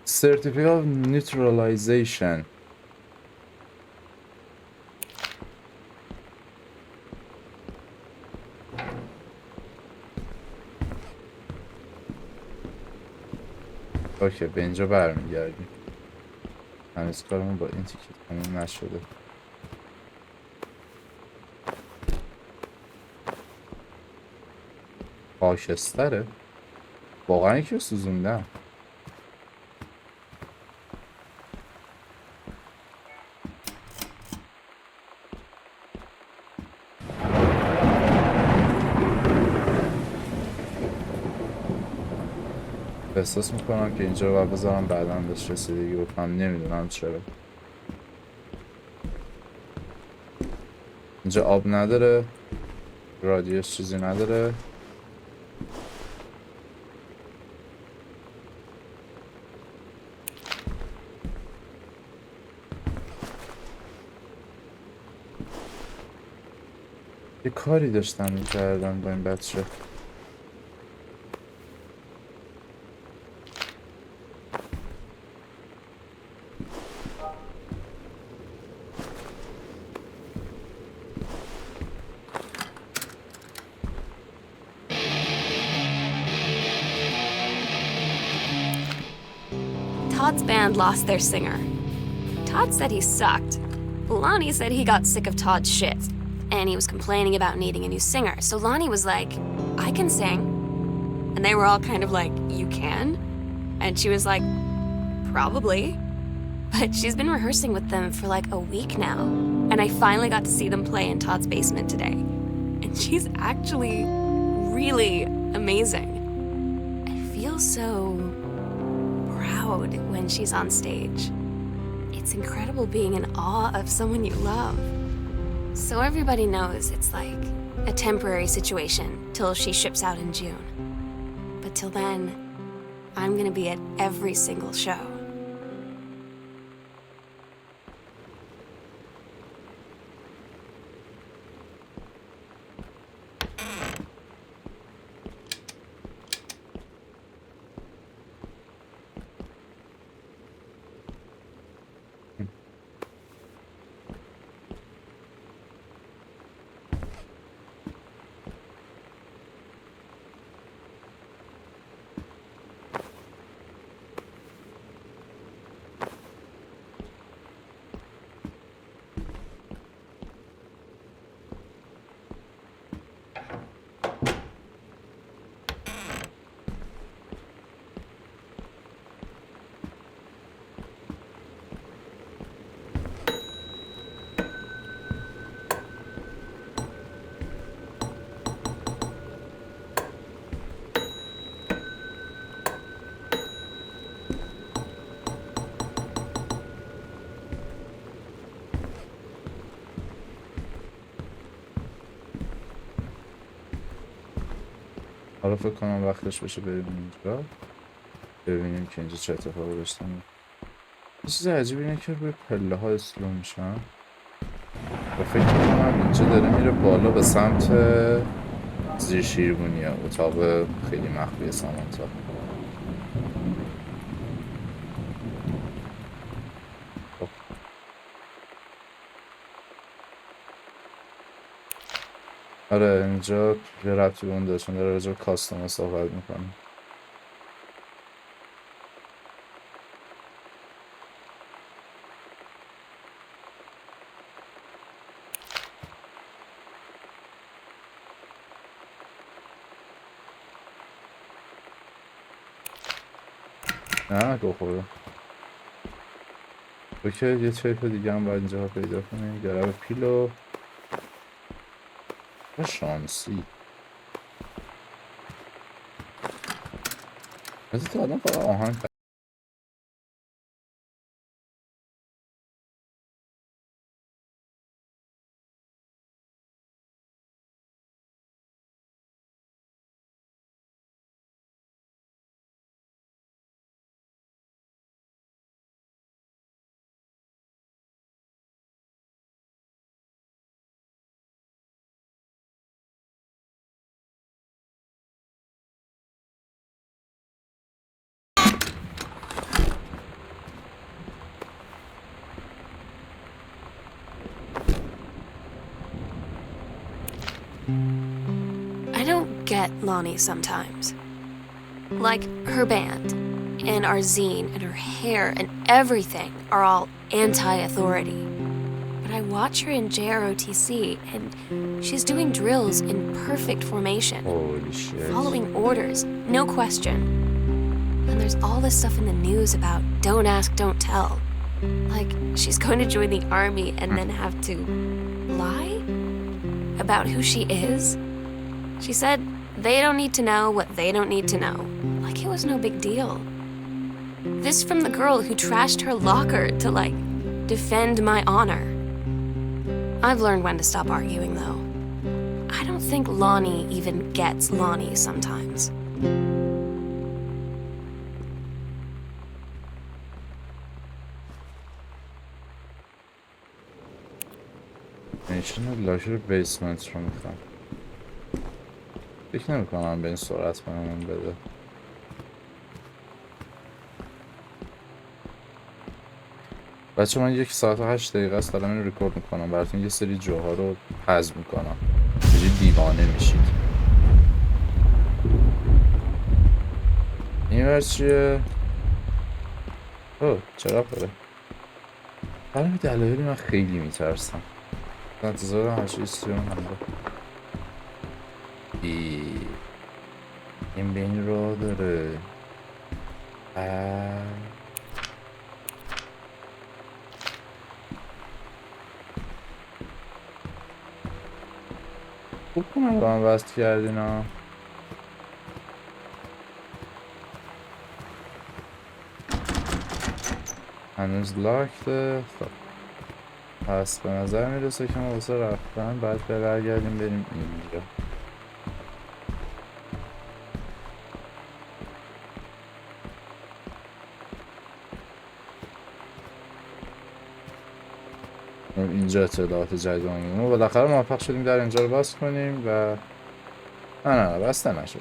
A: certificate of neutralization. اوکی به اینجا برمیگردیم. هنوز کارمون با این تیکت تموم نشده. خاکستره؟ واقعا یکی رو سوزوندم. احساس میکنم که اینجا رو باید بذارم بعدا بهش رسیدگی بکنم. نمیدونم چرا. اینجا آب نداره، رادیوس چیزی نداره. یه کاری داشتم میکردم با این بچه.
C: Todd's band lost their singer. Todd said he sucked. Lonnie said he got sick of Todd's shit, and he was complaining about needing a new singer. So Lonnie was like, I can sing. And they were all kind of like, you can? And she was like, probably. But she's been rehearsing with them for like a week now. And I finally got to see them play in Todd's basement today. And she's actually really amazing. I feel so proud when she's on stage. It's incredible being in awe of someone you love. So everybody knows it's like a temporary situation till she ships out in June. But till then, I'm gonna be at every single show.
A: حالا فکر کنم وقتش بشه بریم اینجا ببینیم که اینجا چه اتفاقی داشته. یه چیز عجیب اینه که روی پله ها اسلو میشن و فکر میکنم اینجا داره میره بالا به سمت زیر شیربونی ها، اتاق خیلی مخفی سامانتا. خب. آره اینجا یه ربطی به اون داشتن، داره راجع به کاستوم صحبت میکنه. نه گو خورده. اوکی یه چیپ دیگه هم باید اینجا پیدا کنیم. گرب پیلو و شانسی از این آدم فقط آهنگ
C: I don't get Lonnie sometimes. Like, her band, and our zine, and her hair, and everything are all anti-authority. But I watch her in JROTC, and she's doing drills in perfect formation.
A: Holy shit.
C: Following orders, no question. And there's all this stuff in the news about don't ask, don't tell. Like, she's going to join the army and then have to lie about who she is. She said they don't need to know what they don't need to know. Like it was no big deal. This from the girl who trashed her locker to, like, defend my honor. I've learned when to stop arguing, though. I don't think Lonnie even gets Lonnie sometimes.
A: میشن لاکر بیسمنت رو میخوام. فکر نمی کنم به این سرعت بهمون بده. بچه من 1 ساعت و 8 دقیقه است دارم اینو ریکورد میکنم براتون. یه سری جاها رو حذف میکنم یه دیوانه میشید. این ور چیه؟ اوه چرا داره؟ برای دلایلی من خیلی میترسم. انتظارم هرچی استیون همراه. این به این راه داره. خوب کنم با من وست کردین ها. هنوز لاکته. خب پس به نظر میرسه که ما واسه رفتن باید برگردیم بریم اینجا. اینجا اطلاعات جدید ما بالاخره موفق شدیم در اینجا رو باز کنیم و نه بسته نشد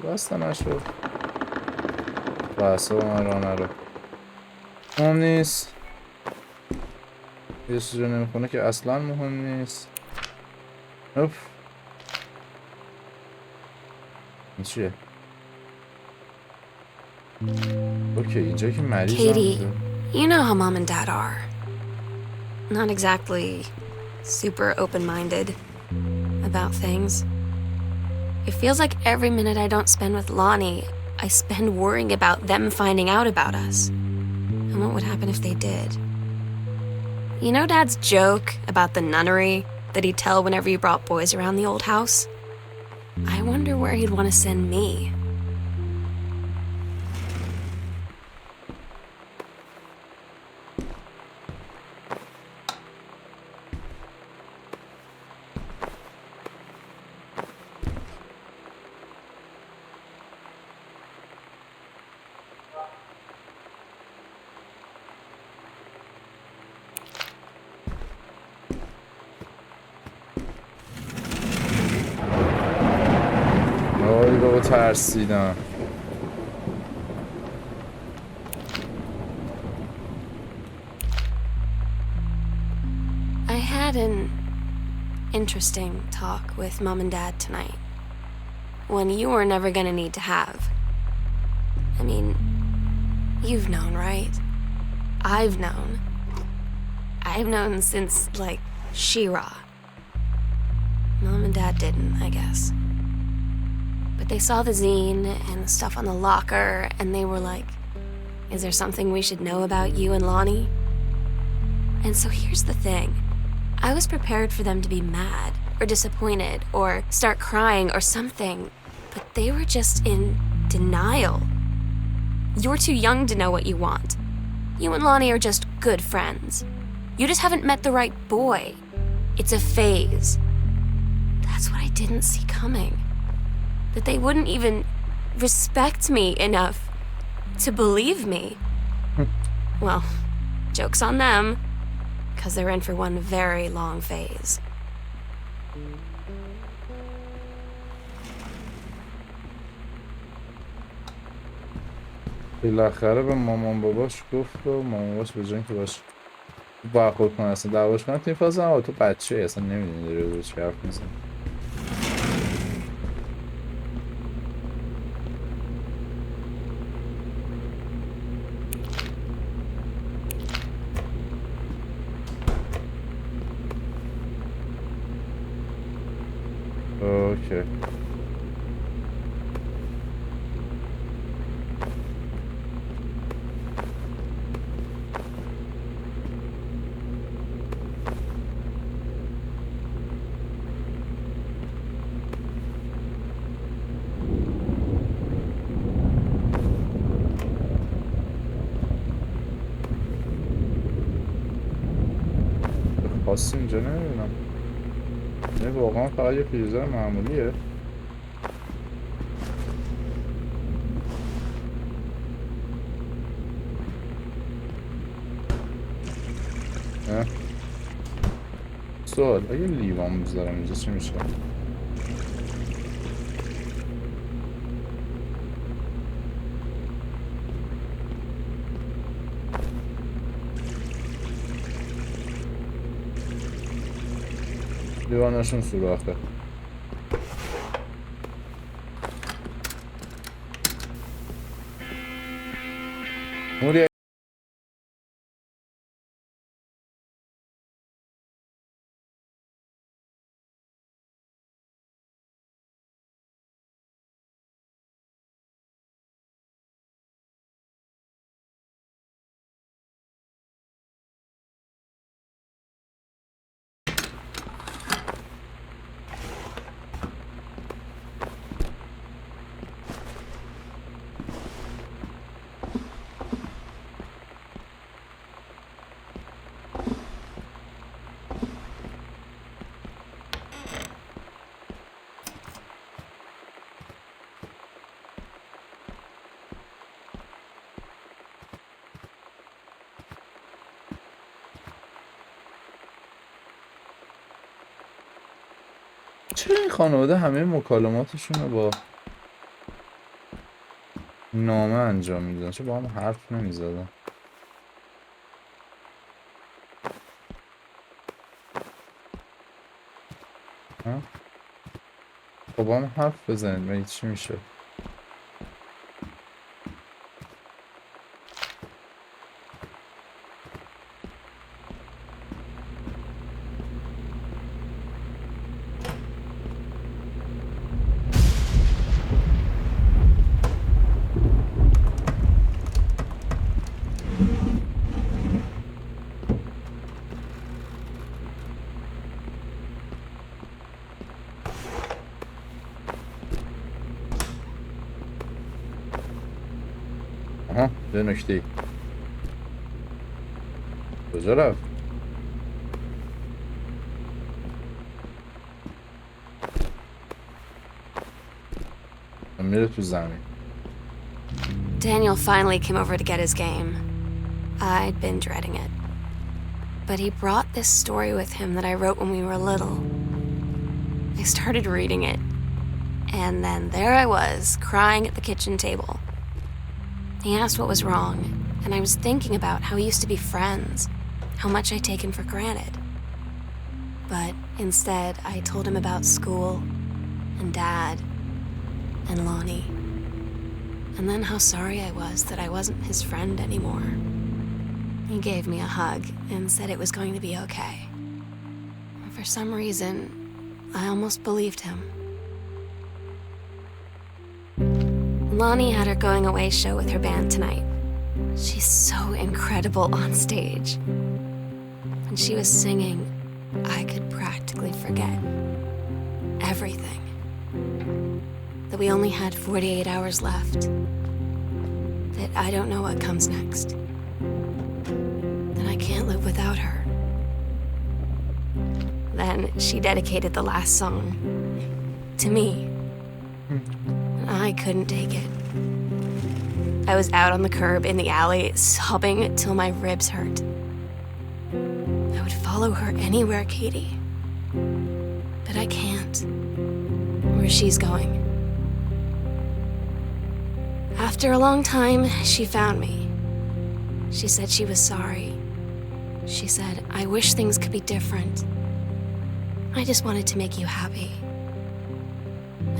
A: بسته من را نرو مهم نیست. یه چیزی رو نمیخونه که اصلا مهم نیست. اوف این چیه؟ اوکی اینجا که مریض
C: Katie, you know how Mom and Dad are. Not exactly super open-minded about things. It feels like every minute I don't spend with Lonnie, I spend worrying about them finding out about us. And what would happen if they did? You know Dad's joke about the nunnery that he'd tell whenever he brought boys around the old house? I wonder where he'd want to send me.
A: بابا ترسیدم.
C: I had an interesting talk with Mom and Dad tonight. One you were never gonna need to have. I mean, you've known, right? I've known. I've known since, like, She-Ra. Mom and Dad didn't, I guess. But they saw the zine and the stuff on the locker, and they were like, is there something we should know about you and Lonnie? And so here's the thing. I was prepared for them to be mad, or disappointed, or start crying, or something. But they were just in denial. You're too young to know what you want. You and Lonnie are just good friends. You just haven't met the right boy. It's a phase. That's what I didn't see coming. That they wouldn't even respect me enough to believe me. Well, joke's on them, because they're in for one very long phase.
A: بالاخره به مامان باباش گفت و مامان باباش به جای اینکه باش برخورد کنه اصلا دعواش کنه تو این فاز هم تو بچه اصلا نمیدونی داره رو چی حرف میزنه. اوکی خاصی اینجا نمیبینم. نه واقعا فقط یه فریزر معمولیه. نه سوال اگه لیوان بذارم اینجا چی میشه؟ لیوانشون سوراخه. موری چرا این خانواده همه مکالماتشون رو با نامه انجام میدن؟ چرا با هم حرف نمیزدن؟ خب با هم حرف بزنید ولی چی میشه؟ آها یه نکته کجا رفت؟ میره تو زمین.
C: Daniel finally came over to get his game. I'd been dreading it. But he brought this story with him that I wrote when we were little. I started reading it, And then there I was, crying at the kitchen table. He asked what was wrong, and I was thinking about how we used to be friends, how much I'd taken for granted. But instead, I told him about school, and Dad, and Lonnie. And then how sorry I was that I wasn't his friend anymore. He gave me a hug and said it was going to be okay. And for some reason, I almost believed him. Lonnie had her going away show with her band tonight. She's so incredible on stage. When she was singing, I could practically forget everything. That we only had 48 hours left. That I don't know what comes next. That I can't live without her. Then she dedicated the last song to me. And I couldn't take it. I was out on the curb in the alley, sobbing till my ribs hurt. I would follow her anywhere, Katie. But I can't. Where she's going. After a long time, she found me. She said she was sorry. She said, I wish things could be different. I just wanted to make you happy.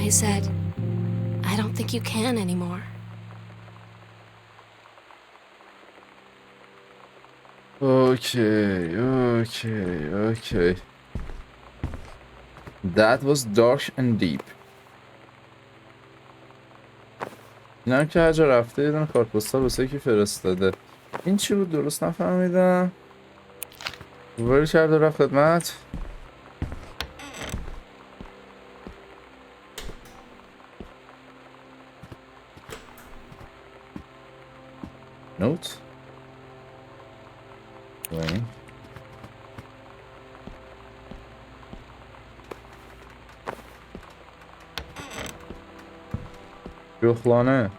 C: I said, I don't think you can anymore.
A: Okay. That was dark and deep. اینم که هر جا رفته یه دونه کارت پستال واسه یکی فرستاده. این چی بود درست نفهمیدم. ولی کرده رفت خدمت. نوت وین خانه.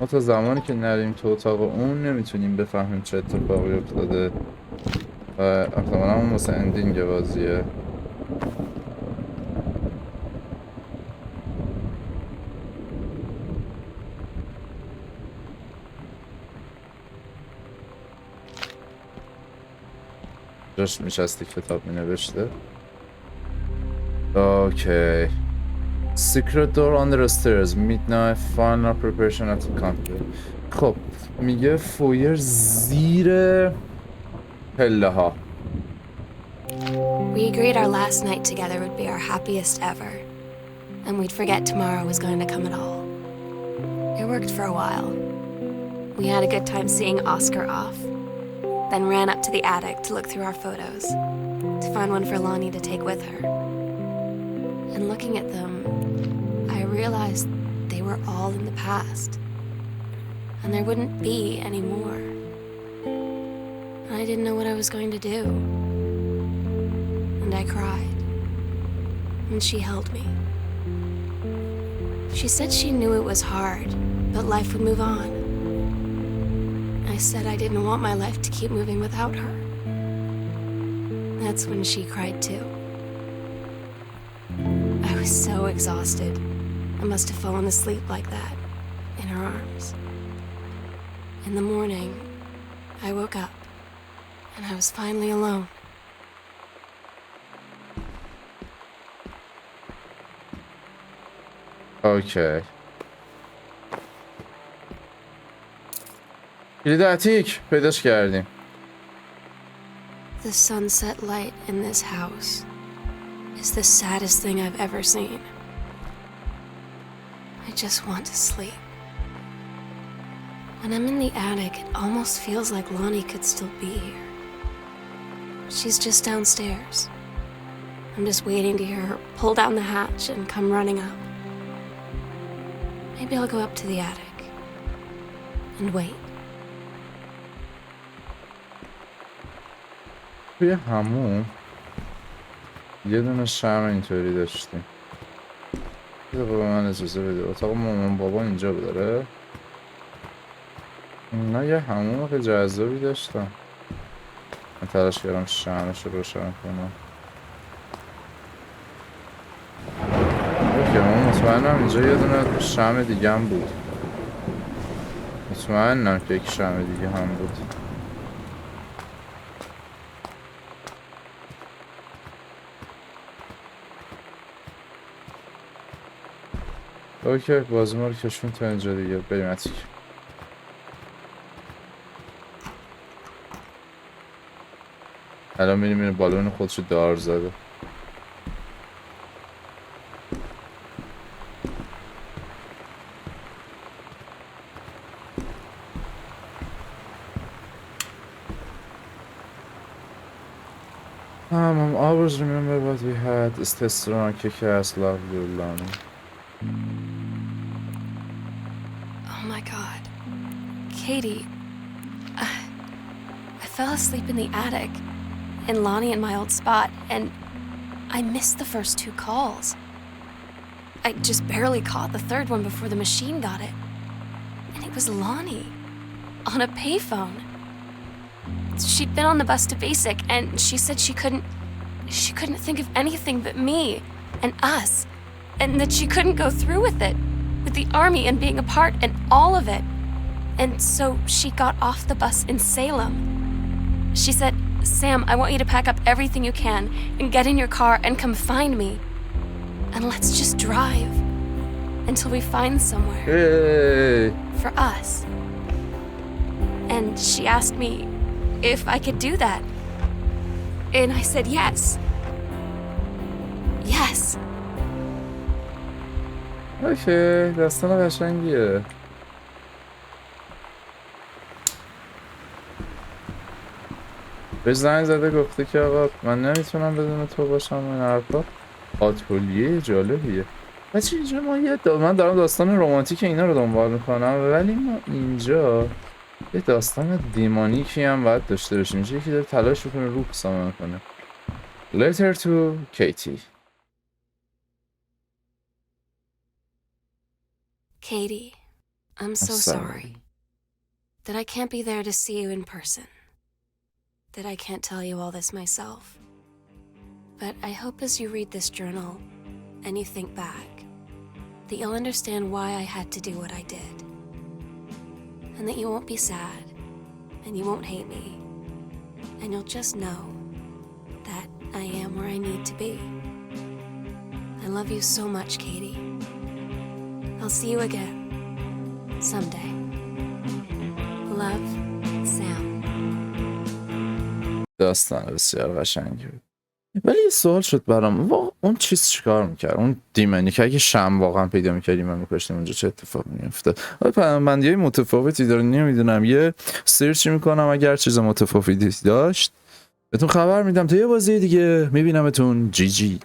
A: ما تا زمانی که نریم تو اتاق اون نمیتونیم بفهمیم چه اتفاقی افتاده و احتمالا اون واسه اندینگ بازیه. جاش میشستی کتاب مینوشته. اوکی. Secret door under the stairs. Midnight final preparation at the country. خب میگه فویر زیر پله ها.
C: We agreed our last night together would be our happiest ever. And we'd forget tomorrow was going to come at all. It worked for a while. We had a good time seeing Oscar off. Then ran up to the attic to look through our photos. To find one for Lonnie to take with her. And looking at them, I realized they were all in the past. And there wouldn't be any more. And I didn't know what I was going to do. And I cried. And she held me. She said she knew it was hard, but life would move on. I said I didn't want my life to keep moving without her. That's when she cried too. I was so exhausted. I must have fallen asleep like that, in her arms. In the morning, I woke up, and I was finally alone.
A: اوکی. کلید اتیک پیداش کردیم.
C: The sunset light in this house is the saddest thing I've ever seen. I just want to sleep. When I'm in the attic, it almost feels like Lonnie could still be here. She's just downstairs. I'm just waiting to hear her pull down the hatch and come running up. Maybe I'll go up to the attic and wait.
A: توی همون یه دونه شمع اینطوری داشتیم. یه دقیقه به من اجازه بده. اتاق مامان بابا اینجا داره. اینا یه همون که جذابی داشتم. من تلاش کردم شمعش رو روشن کنم. اوکی مطمئنم اینجا یه دونه شمع دیگه هم بود. مطمئنم که یک شمع دیگه هم بود. اوکی بازی ما رو کشون تا اینجا دیگه بریم اتیک. الان میریم این بالون خودشو دار زده. Mom always remember what we had. Stay strong, kick ass, love you, Lonnie.
C: Oh my god. Katie, I fell asleep in the attic, and Lonnie in my old spot, and I missed the first 2 calls. I just barely caught the third one before the machine got it. And it was Lonnie, on a payphone. She'd been on the bus to Basic, and she said she couldn't think of anything but me and us, and that she couldn't go through with it, with the army and being apart and all of it. And so she got off the bus in Salem. She said, Sam, I want you to pack up everything you can and get in your car and come find me. And let's just drive until we find somewhere for us. And she asked me if I could do that. And I said yes. Yes.
A: اوکی داستان قشنگیه. به زنگ زده گفته که آقا من نمیتونم بدون تو باشم. این حرفا آتولیه جالبیه. بچه اینجا ما من دارم داستان رمانتیک اینا رو دنبال میکنم، ولی ما اینجا یه داستان دیمانیکی هم باید داشته باشیم. اینجا یکی داره تلاش میکنه روح سامن کنه. Letter to Katie.
C: Katie, I'm so sorry that I can't be there to see you in person, that I can't tell you all this myself. But I hope as you read this journal and you think back, that you'll understand why I had to do what I did. And that you won't be sad, and you won't hate me, and you'll just know that I am where I need to be. I love you so much, Katie. I'll see you again, someday. Love, Sam.
A: داستان بسیار قشنگی بود. ولی یه سوال شد برام، اون چیز چیکار میکرد؟ اون دیمنی که اگه شم واقعا پیدا میکردیم من میکشتیم اونجا چه اتفاقی میافتاد؟ پنبندی های متفاوتی داره، نمیدونم. یه سرچ میکنم اگر چیز متفاوتی داشت بهتون خبر میدم. تا یه بازی دیگه میبینمتون. جی جی.